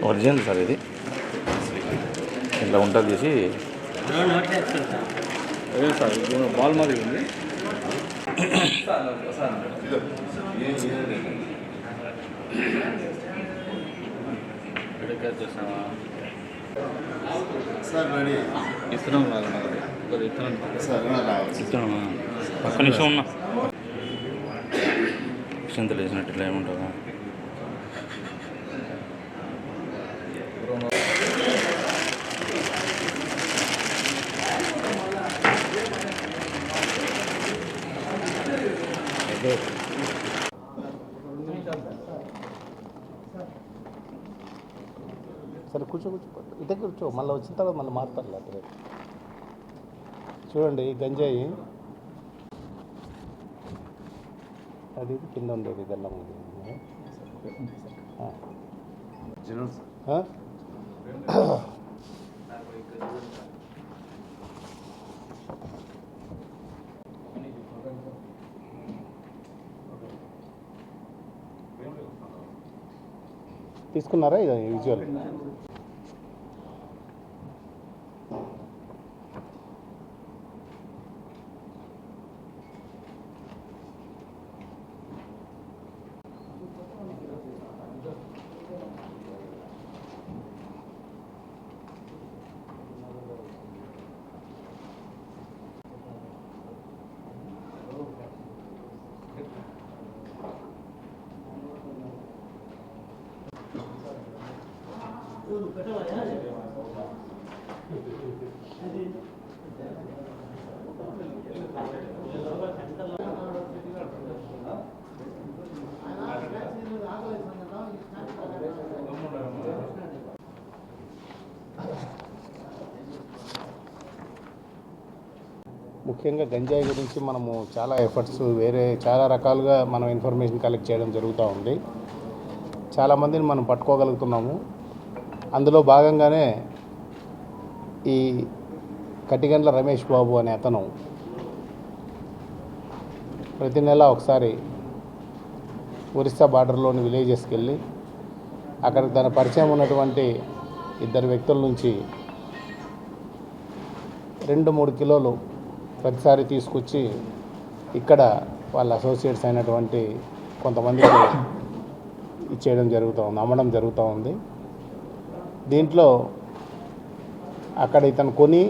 Original sir ఇది ఇట్లా ఉంటుంది చేసి అదే సార్ బాల్ మాదిరి ఉంది. చేస్తావా సార్ రెడీ ఇస్తున్నాం ఇస్తున్నామా ఒక్క నిమిషం ఉన్నా చింత లేచినట్టు ఇట్లా ఏముంటుందా సరే కూర్చో ఇదే కూర్చో, మళ్ళీ వచ్చిన తర్వాత మళ్ళీ మారుతారు అక్కడ. చూడండి గంజాయి అది కింద ఉండేది బెల్లం తీసుకున్నారా ఇది విజువల్? ముఖ్యంగా గంజాయి గురించి మనము చాలా ఎఫర్ట్స్ చాలా రకాలుగా మనం ఇన్ఫర్మేషన్ కలెక్ట్ చేయడం జరుగుతూ ఉంది. చాలామందిని మనం పట్టుకోగలుగుతున్నాము. అందులో భాగంగానే ఈ కటిగండ్ల రమేష్ బాబు అనే అతను ప్రతి నెల ఒకసారి ఒరిస్సా బార్డర్లోని విలేజెస్కి వెళ్ళి అక్కడ తన పరిచయం ఉన్నటువంటి ఇద్దరు వ్యక్తుల నుంచి 2-3 కిలోలు ప్రతిసారి తీసుకొచ్చి ఇక్కడ వాళ్ళ అసోసియేట్స్ అయినటువంటి కొంతమందికి ఇచ్చేయడం జరుగుతూ ఉంది, అమ్మడం జరుగుతూ ఉంది. దీంట్లో అక్కడ ఇతను కొని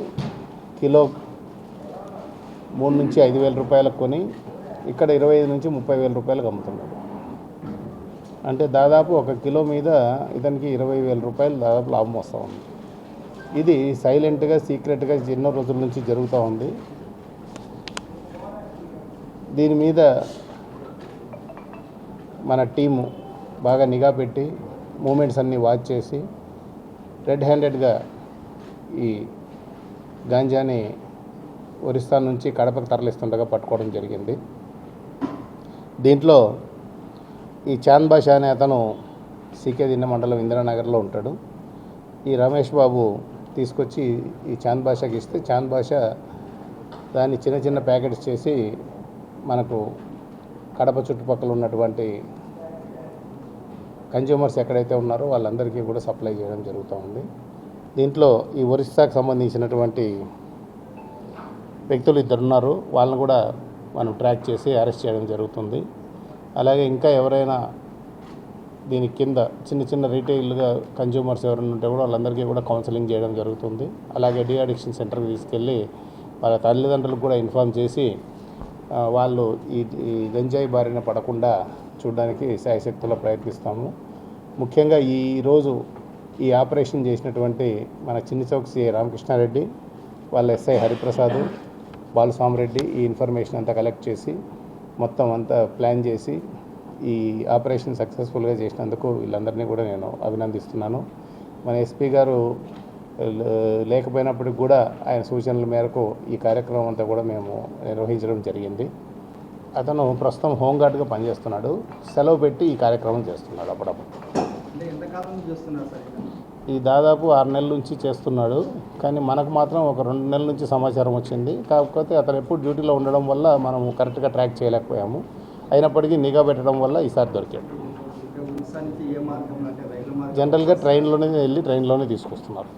కిలో 3,000 నుంచి 5,000 రూపాయలకు కొని ఇక్కడ 25,000 నుంచి 30,000 రూపాయలకు అమ్ముతున్నాడు. అంటే దాదాపు 1 కిలో మీద ఇతనికి 20,000 రూపాయలు దాదాపు లాభం వస్తూ ఉంది. ఇది సైలెంట్గా సీక్రెట్గా ఎన్నో రోజుల నుంచి జరుగుతూ ఉంది. దీని మీద మన టీము బాగా నిఘా పెట్టి మూమెంట్స్ అన్నీ వాచ్ చేసి రెడ్ హ్యాండెడ్గా ఈ గాంజాని ఒరిస్సా నుంచి కడపకు తరలిస్తుండగా పట్టుకోవడం జరిగింది. దీంట్లో ఈ చాంద్ బాషా అనే అతను సీకే దిన్న మండలం ఇందిరానగర్లో ఉంటాడు. ఈ రమేష్ బాబు తీసుకొచ్చి ఈ చాంద్ బాషాకి ఇస్తే చాంద్ బాషా దాన్ని చిన్న చిన్న ప్యాకెట్స్ చేసి మనకు కడప చుట్టుపక్కల ఉన్నటువంటి కన్జ్యూమర్స్ ఎక్కడైతే ఉన్నారో వాళ్ళందరికీ కూడా సప్లై చేయడం జరుగుతూ ఉంది. దీంట్లో ఈ ఒరిస్సాకు సంబంధించినటువంటి వ్యక్తులు 2 ఉన్నారు. వాళ్ళని కూడా మనం ట్రాక్ చేసి అరెస్ట్ చేయడం జరుగుతుంది. అలాగే ఇంకా ఎవరైనా దీని కింద చిన్న చిన్న రీటైల్గా కన్జ్యూమర్స్ ఎవరైనా ఉంటే కూడా వాళ్ళందరికీ కూడా కౌన్సిలింగ్ చేయడం జరుగుతుంది. అలాగే డీ అడిక్షన్ సెంటర్కి తీసుకెళ్ళి వాళ్ళ తల్లిదండ్రులకు కూడా ఇన్ఫార్మ్ చేసి వాళ్ళు ఈ గంజాయి బారిన పడకుండా చూడడానికి శాయశక్తులా ప్రయత్నిస్తాము. ముఖ్యంగా ఈరోజు ఈ ఆపరేషన్ చేసినటువంటి మన చిన్ని చౌక్ సిఐ రామకృష్ణారెడ్డి, వాళ్ళ ఎస్ఐ హరిప్రసాద్, బాలస్వామిరెడ్డి ఈ ఇన్ఫర్మేషన్ అంతా కలెక్ట్ చేసి మొత్తం అంతా ప్లాన్ చేసి ఈ ఆపరేషన్ సక్సెస్ఫుల్గా చేసినందుకు వీళ్ళందరినీ కూడా నేను అభినందిస్తున్నాను. మన ఎస్పీ గారు లేకపోయినప్పటికి కూడా ఆయన సూచనల మేరకు ఈ కార్యక్రమం అంతా కూడా మేము నిర్వహించడం జరిగింది. అతను ప్రస్తుతం హోంగార్డ్గా పనిచేస్తున్నాడు. సెలవు పెట్టి ఈ కార్యక్రమం చేస్తున్నాడు అప్పుడప్పుడు. ఈ దాదాపు 6 నెలల నుంచి చేస్తున్నాడు. కానీ మనకు మాత్రం ఒక 2 నెలల నుంచి సమాచారం వచ్చింది. కాకపోతే అతను ఎప్పుడు డ్యూటీలో ఉండడం వల్ల మనం కరెక్ట్గా ట్రాక్ చేయలేకపోయాము. అయినప్పటికీ నిఘా పెట్టడం వల్ల ఈసారి దొరికాడు. జనరల్గా ట్రైన్లోనే వెళ్ళి ట్రైన్లోనే తీసుకొస్తున్నారు.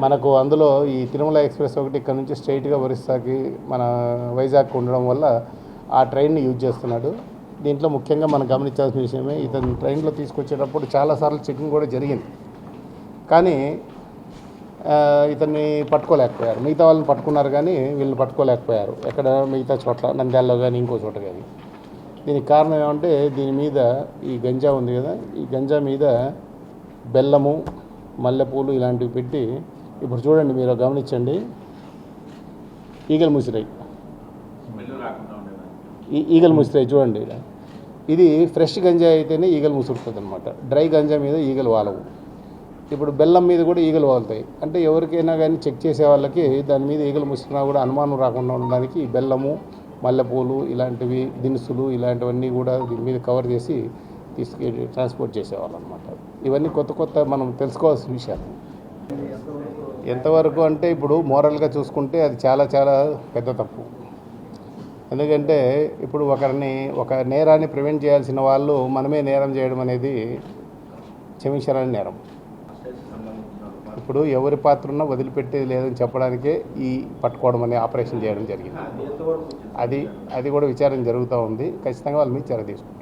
మనకు అందులో ఈ తిరుమల ఎక్స్ప్రెస్ ఒకటి ఇక్కడ నుంచి స్ట్రైట్గా ఒరిస్సాకి మన వైజాగ్ ఉండడం వల్ల ఆ ట్రైన్ని యూజ్ చేస్తున్నాడు. దీంట్లో ముఖ్యంగా మనం గమనించాల్సిన విషయమే, ఇతను ట్రైన్లో తీసుకొచ్చేటప్పుడు చాలాసార్లు చెకింగ్ కూడా జరిగింది, కానీ ఇతన్ని పట్టుకోలేకపోయారు. మిగతా వాళ్ళని పట్టుకున్నారు కానీ వీళ్ళని పట్టుకోలేకపోయారు. ఎక్కడ మిగతా చోట్ల నంద్యాలలో కానీ ఇంకో చోట కానీ. దీనికి కారణం ఏమంటే దీని మీద ఈ గంజా ఉంది కదా, ఈ గంజా మీద బెల్లము, మల్లెపూలు ఇలాంటివి పెట్టి, ఇప్పుడు చూడండి మీరు గమనించండి, ఈగలు ముసిరాయి, ఈగలు ముసిరాయి చూడండి. ఇది ఫ్రెష్ గంజా అయితేనే ఈగలు ముసురుతుంది అనమాట. డ్రై గంజా మీద ఈగలు వాలవు. ఇప్పుడు బెల్లం మీద కూడా ఈగలు వాలుతాయి. అంటే ఎవరికైనా కానీ చెక్ చేసే వాళ్ళకి దాని మీద ఈగలు ముసిరినా కూడా అనుమానం రాకుండా ఉండడానికి బెల్లము, మల్లెపూలు ఇలాంటివి దినుసులు ఇలాంటివన్నీ కూడా దీని మీద కవర్ చేసి తీసుకెళ్ళి ట్రాన్స్పోర్ట్ చేసేవాళ్ళు అనమాట. ఇవన్నీ కొత్త కొత్త మనం తెలుసుకోవాల్సిన విషయాలు. ఎంతవరకు అంటే ఇప్పుడు మోరల్గా చూసుకుంటే అది చాలా చాలా పెద్ద తప్పు. ఎందుకంటే ఇప్పుడు ఒక నేరాన్ని ప్రివెంట్ చేయాల్సిన వాళ్ళు మనమే నేరం చేయడం అనేది క్షమించరాని నేరం. ఇప్పుడు ఎవరి పాత్ర ఉన్నా వదిలిపెట్టేది లేదని చెప్పడానికే ఈ పట్టుకోవడం అనే ఆపరేషన్ చేయడం జరిగింది. అది కూడా విచారణ జరుగుతూ ఉంది. ఖచ్చితంగా వాళ్ళ మీద చర్య తీసుకుంటాం.